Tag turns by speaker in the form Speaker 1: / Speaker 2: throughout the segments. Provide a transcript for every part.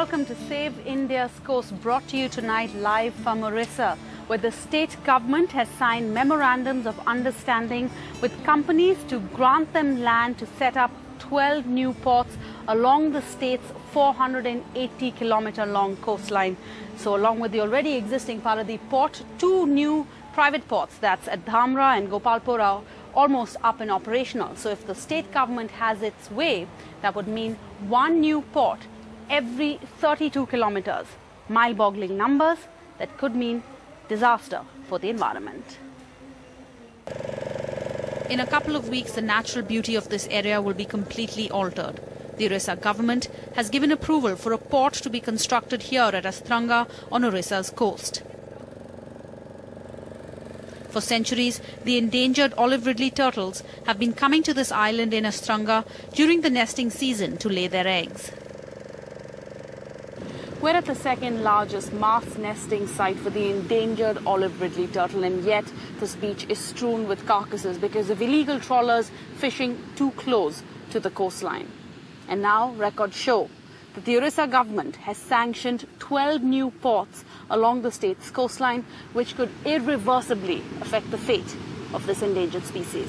Speaker 1: welcome to Save India's Coast, brought to you tonight live from Orissa, where the state government has signed memorandums of understanding with companies to grant them land to set up 12 new ports along the state's 480-kilometer long coastline. So along with the already existing Paradip port, two new private ports, that's at Dhamra and Gopalpur, are almost up and operational. So if the state government has its way, that would mean one new port every 32 kilometers. Mind-boggling numbers that could mean disaster for the environment. In a couple of weeks, the natural beauty of this area will be completely altered. The Orissa government has given approval for a port to be constructed here at Astaranga on Orissa's coast. For centuries, the endangered Olive Ridley turtles have been coming to this island in Astaranga during the nesting season to lay their eggs. We're at the second largest mass nesting site for the endangered Olive Ridley turtle, and yet this beach is strewn with carcasses because of illegal trawlers fishing too close to the coastline. And now records show that the Orissa government has sanctioned 12 new ports along the state's coastline, which could irreversibly affect the fate of this endangered species.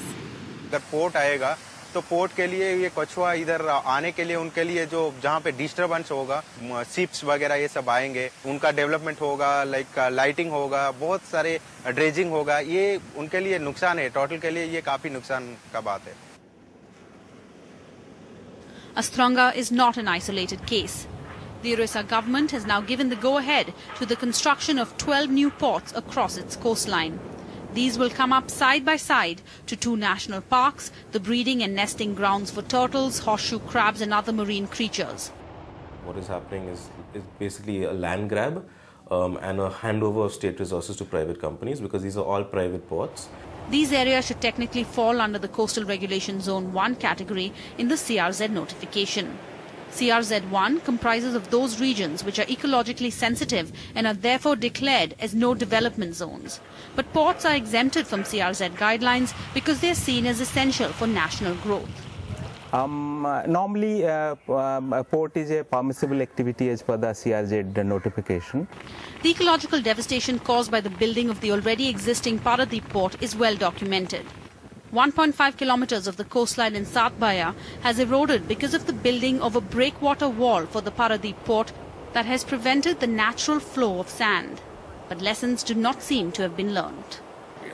Speaker 2: The port आएगा तो port के लिए ये कछुआ इधर आने के लिए उनके लिए जो जहाँ पे डिस्टर्बेंस होगा, शिप्स वगैरह ये सब आएंगे, उनका डेवलपमेंट होगा, लाइक लाइटिंग होगा, बहुत सारे ड्रेजिंग होगा, ये उनके लिए नुकसान है, टोटल के लिए ये काफी नुकसान का बात है.
Speaker 1: Astaranga is not an isolated case. The Orissa government has now given the go-ahead to the construction of 12 new ports across its coastline. These will come up side by side to two national parks, the breeding and nesting grounds for turtles, horseshoe crabs and other marine creatures.
Speaker 3: What is happening is basically a land grab and a handover of state resources to private companies, because these are all private ports.
Speaker 1: These areas should technically fall under the Coastal Regulation Zone 1 category in the CRZ notification. CRZ 1 comprises of those regions which are ecologically sensitive and are therefore declared as no development zones. But ports are exempted from CRZ guidelines because they are seen as essential for national growth.
Speaker 4: Normally, a port is a permissible activity as per the CRZ notification.
Speaker 1: The ecological devastation caused by the building of the already existing Paradip port is well documented. 1.5 kilometers of the coastline in Satbaya has eroded because of the building of a breakwater wall for the Paradip port that has prevented the natural flow of sand. But lessons do not seem to have been learned.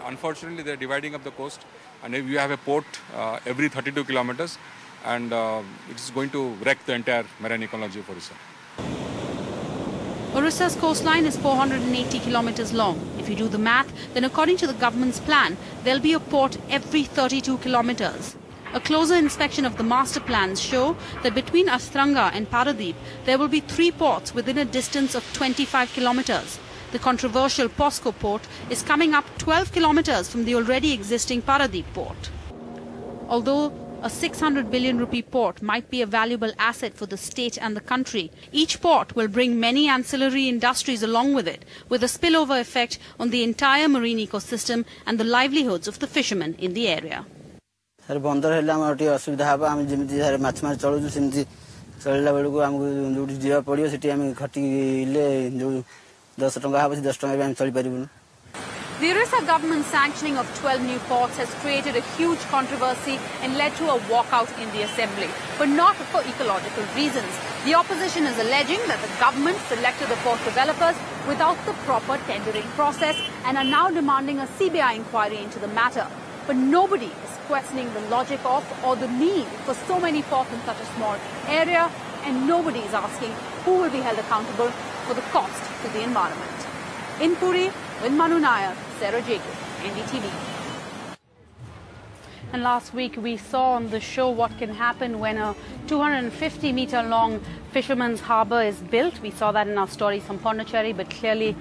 Speaker 5: Unfortunately, they are dividing up the coast, and if you have a port every 32 kilometers, and it is going to wreck the entire marine ecology of Orissa.
Speaker 1: Orissa's coastline is 480 kilometers long. If you do the math, then according to the government's plan, there'll be a port every 32 kilometers. A closer inspection of the master plans show that between Astaranga and Paradip, there will be 3 ports within a distance of 25 kilometers. The controversial POSCO port is coming up 12 kilometers from the already existing Paradip port. Although a 600 billion rupee port might be a valuable asset for the state and the country, each port will bring many ancillary industries along with it, with a spillover effect on the entire marine ecosystem and the livelihoods of the fishermen in the area. The Orissa government's sanctioning of 12 new ports has created a huge controversy and led to a walkout in the assembly, but not for ecological reasons. The opposition is alleging that the government selected the port developers without the proper tendering process and are now demanding a CBI inquiry into the matter. But nobody is questioning the logic of or the need for so many ports in such a small area, and nobody is asking who will be held accountable for the cost to the environment. In Puri, with Manu Nair, Sarah Jacob, NDTV. And last week we saw on the show what can happen when a 250-meter long fisherman's harbour is built. We saw that in our stories from Pondicherry, but clearly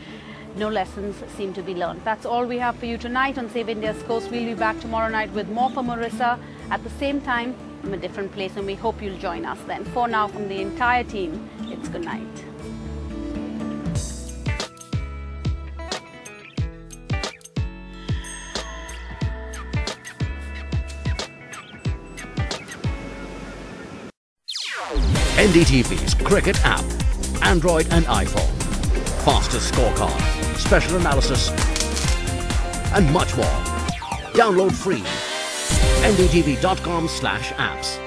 Speaker 1: no lessons seem to be learned. That's all we have for you tonight on Save India's Coast. We'll be back tomorrow night with more from Orissa at the same time from a different place, and we hope you'll join us then. For now, from the entire team, it's good night.
Speaker 6: NDTV's cricket app. Android and iPhone. Fastest scorecard, special analysis, and much more. Download free. NDTV.com/apps.